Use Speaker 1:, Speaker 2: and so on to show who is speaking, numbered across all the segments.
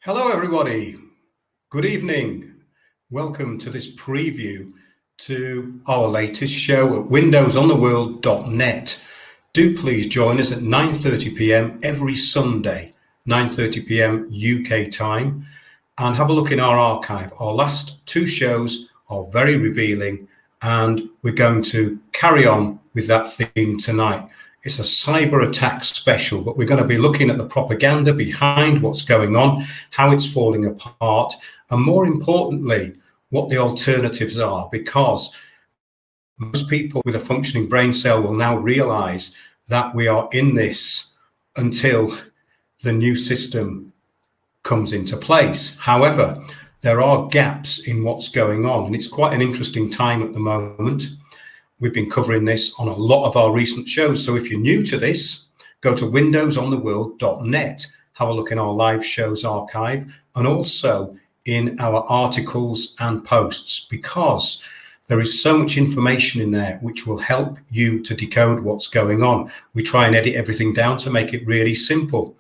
Speaker 1: Hello, everybody. Good evening. Welcome to this preview to our latest show at windowsontheworld.net. Do please join us at 9:30 p.m. every Sunday, 9:30 p.m. UK time, and have a look in our archive. Our last two shows are very revealing, and we're going to carry on with that theme tonight. It's a cyber attack special, but we're going to be looking at the propaganda behind what's going on, how it's falling apart, and more importantly, what the alternatives are, because most people with a functioning brain cell will now realize that we are in this until the new system comes into place. However, there are gaps in what's going on, and it's quite an interesting time at the moment. We've been covering this on a lot of our recent shows. So if you're new to this, go to windowsontheworld.net, have a look in our live shows archive, and also in our articles and posts, because there is so much information in there which will help you to decode what's going on. We try and edit everything down to make it really simple.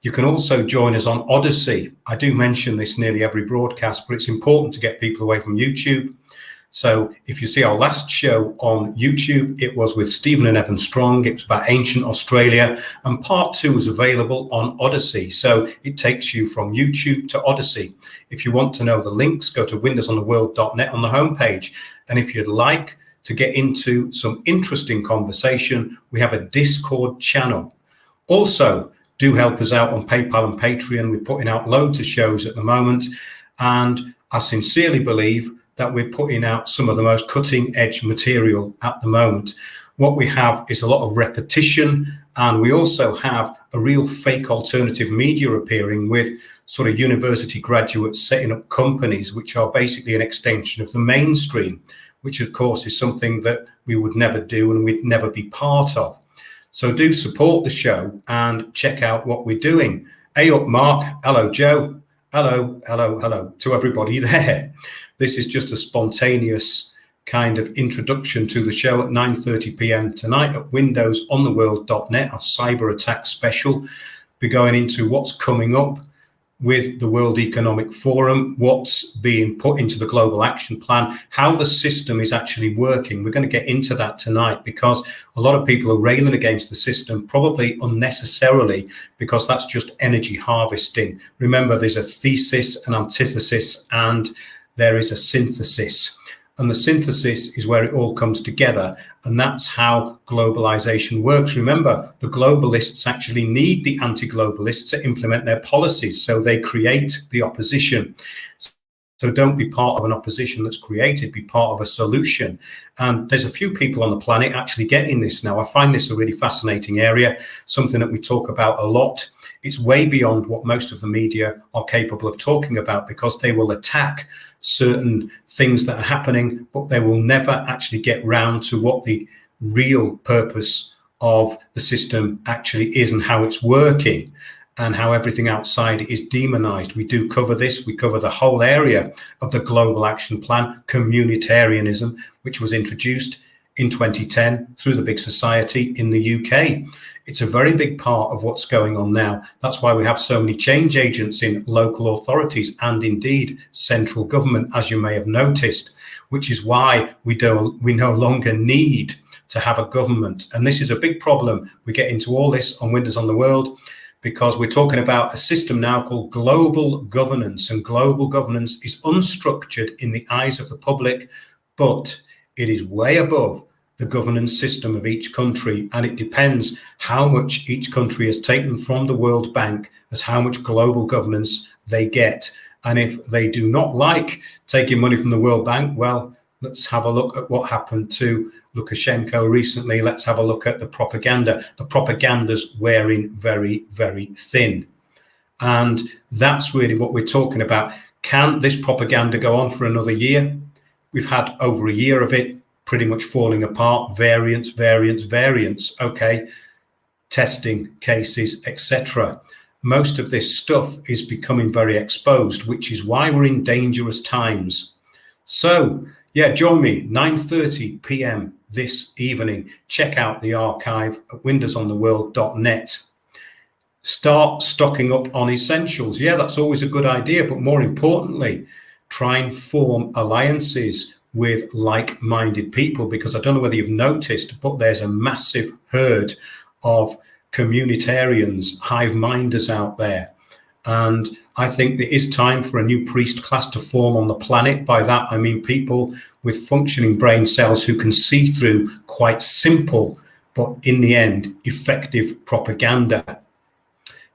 Speaker 1: You can also join us on Odyssey. I do mention this nearly every broadcast, but it's important to get people away from YouTube. So if you see our last show on YouTube, it was with Stephen and Evan Strong. It was about ancient Australia, and part 2 is available on Odyssey. So it takes you from YouTube to Odyssey. If you want to know the links, go to windowsontheworld.net on the homepage. And if you'd like to get into some interesting conversation, we have a Discord channel. Also, do help us out on PayPal and Patreon. We're putting out loads of shows at the moment, and I sincerely believe that we're putting out some of the most cutting edge material at the moment. What we have is a lot of repetition, and we also have a real fake alternative media appearing with sort of university graduates setting up companies which are basically an extension of the mainstream, which of course is something that we would never do and we'd never be part of. So do support the show and check out what we're doing. Hey up, Mark. Hello, Joe. Hello to everybody there. This is just a spontaneous kind of introduction to the show at 9:30 p.m. tonight at windowsontheworld.net, our cyber attack special. We're going into what's coming up with the World Economic Forum, what's being put into the Global Action Plan, how the system is actually working. We're going to get into that tonight because a lot of people are railing against the system, probably unnecessarily, because that's just energy harvesting. Remember, there's a thesis, an antithesis, and there is a synthesis. And the synthesis is where it all comes together. And that's how globalization works. Remember, the globalists actually need the anti-globalists to implement their policies. So they create the opposition. So don't be part of an opposition that's created, be part of a solution. And there's a few people on the planet actually getting this now. I find this a really fascinating area, something that we talk about a lot. It's way beyond what most of the media are capable of talking about, because they will attack certain things that are happening, but they will never actually get round to what the real purpose of the system actually is and how it's working and how everything outside is demonized. We do cover this. We cover the whole area of the Global Action Plan, communitarianism, which was introduced in 2010 through the big society in the UK. It's a very big part of what's going on now. That's why we have so many change agents in local authorities and indeed central government, as you may have noticed, which is why we no longer need to have a government. And this is a big problem. We get into all this on Windows on the World, because we're talking about a system now called global governance, and global governance is unstructured in the eyes of the public, but it is way above the governance system of each country, and it depends how much each country has taken from the World Bank as how much global governance they get. And if they do not like taking money from the World Bank, well, let's have a look at what happened to Lukashenko recently. Let's have a look at the propaganda. The propaganda's wearing very, very thin. And that's really what we're talking about. Can this propaganda go on for another year? We've had over a year of it pretty much falling apart, variants. Okay, testing cases, etc. Most of this stuff is becoming very exposed, which is why we're in dangerous times. So, yeah, join me 9:30 p.m. this evening. Check out the archive at windowsontheworld.net. Start stocking up on essentials. Yeah, that's always a good idea, but more importantly, try and form alliances with like-minded people, because I don't know whether you've noticed, but there's a massive herd of communitarians, hive-minders out there. And I think it is time for a new priest class to form on the planet. By that, I mean people with functioning brain cells who can see through quite simple, but in the end, effective propaganda.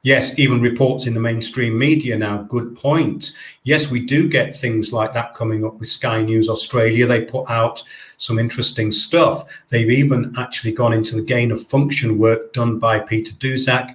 Speaker 1: Yes, even reports in the mainstream media now, good point. Yes, we do get things like that coming up with Sky News Australia. They put out some interesting stuff. They've even actually gone into the gain of function work done by Peter Daszak.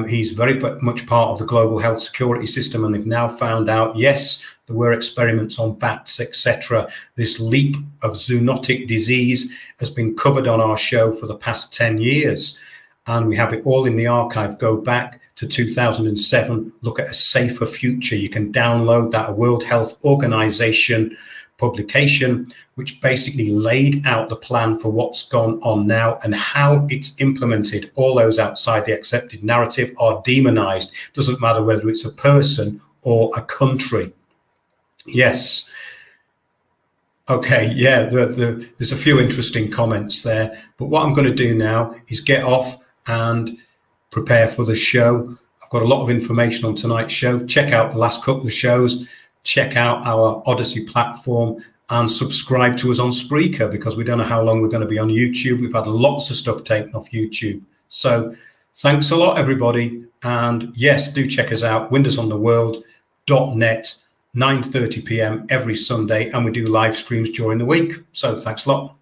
Speaker 1: He's very much part of the global health security system, and they've now found out, yes, there were experiments on bats, etc. This leak of zoonotic disease has been covered on our show for the past 10 years. And we have it all in the archive. Go back to 2007, look at a safer future. You can download that World Health Organization publication, which basically laid out the plan for what's gone on now and how it's implemented. All those outside the accepted narrative are demonized. Doesn't matter whether it's a person or a country. Yes. Okay, yeah, there's a few interesting comments there. But what I'm going to do now is get off and prepare for the show. I've got a lot of information on tonight's show. Check out the last couple of shows. Check out our Odyssey platform and subscribe to us on Spreaker, because we don't know how long we're going to be on YouTube. We've had lots of stuff taken off YouTube. So thanks a lot, everybody. And yes, do check us out, windowsontheworld.net, 9:30 p.m. every Sunday. And we do live streams during the week. So thanks a lot.